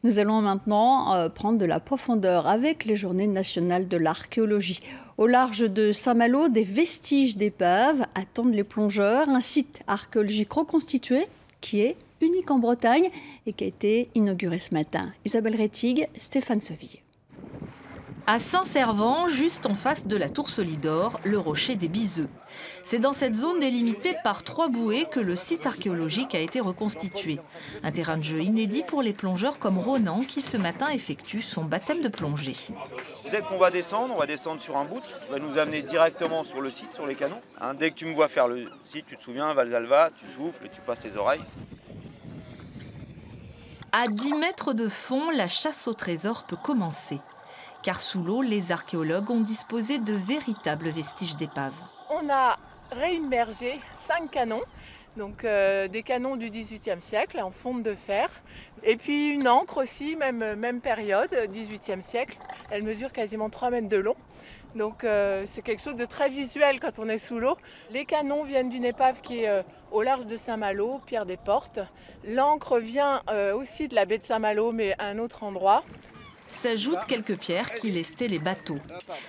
Nous allons maintenant prendre de la profondeur avec les Journées nationales de l'archéologie. Au large de Saint-Malo, des vestiges d'épaves attendent les plongeurs. Un site archéologique reconstitué qui est unique en Bretagne et qui a été inauguré ce matin. Isabelle Rettig, Stéphane Seville. À Saint-Servant, juste en face de la tour Solidor, le rocher des Biseux. C'est dans cette zone délimitée par 3 bouées que le site archéologique a été reconstitué. Un terrain de jeu inédit pour les plongeurs comme Ronan qui ce matin effectue son baptême de plongée. Dès qu'on va descendre, on va descendre sur un bout, qui va nous amener directement sur le site, sur les canons. Dès que tu me vois faire le site, tu te souviens, Valsalva, tu souffles et tu passes tes oreilles. À 10 mètres de fond, la chasse au trésor peut commencer. Car sous l'eau, les archéologues ont disposé de véritables vestiges d'épaves. On a réimmergé 5 canons, donc des canons du XVIIIe siècle en fonte de fer. Et puis une ancre aussi, même période, XVIIIe siècle. Elle mesure quasiment 3 mètres de long. Donc c'est quelque chose de très visuel quand on est sous l'eau. Les canons viennent d'une épave qui est au large de Saint-Malo, Pierre des Portes. L'ancre vient aussi de la baie de Saint-Malo, mais à un autre endroit. S'ajoutent quelques pierres qui lestaient les bateaux.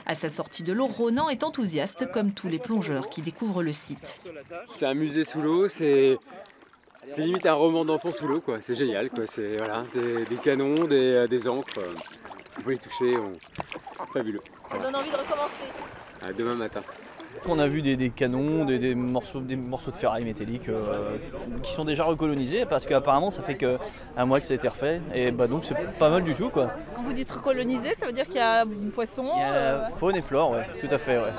À sa sortie de l'eau, Ronan est enthousiaste comme tous les plongeurs qui découvrent le site. C'est un musée sous l'eau, c'est limite un roman d'enfant sous l'eau, quoi. C'est génial, quoi. C'est voilà, des canons, des ancres. Vous pouvez les toucher, fabuleux. Ça donne envie de recommencer. Demain matin. On a vu des canons, des morceaux de ferraille métallique qui sont déjà recolonisés parce qu'apparemment ça fait qu'un mois que ça a été refait et donc c'est pas mal du tout, quoi. Quand vous dites recolonisé, ça veut dire qu'il y a poissons. Il y a faune et flore, ouais, tout à fait. Ouais.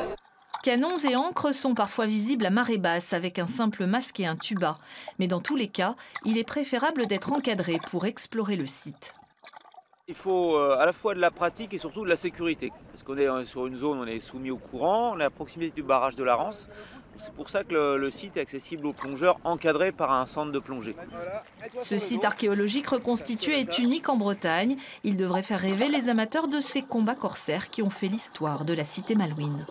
Canons et ancres sont parfois visibles à marée basse avec un simple masque et un tuba. Mais dans tous les cas, il est préférable d'être encadré pour explorer le site. Il faut à la fois de la pratique et surtout de la sécurité. Parce qu'on est sur une zone, on est soumis au courant, on est à proximité du barrage de la Rance. C'est pour ça que le site est accessible aux plongeurs, encadré par un centre de plongée. Ce site archéologique reconstitué est unique en Bretagne. Il devrait faire rêver les amateurs de ces combats corsaires qui ont fait l'histoire de la cité malouine.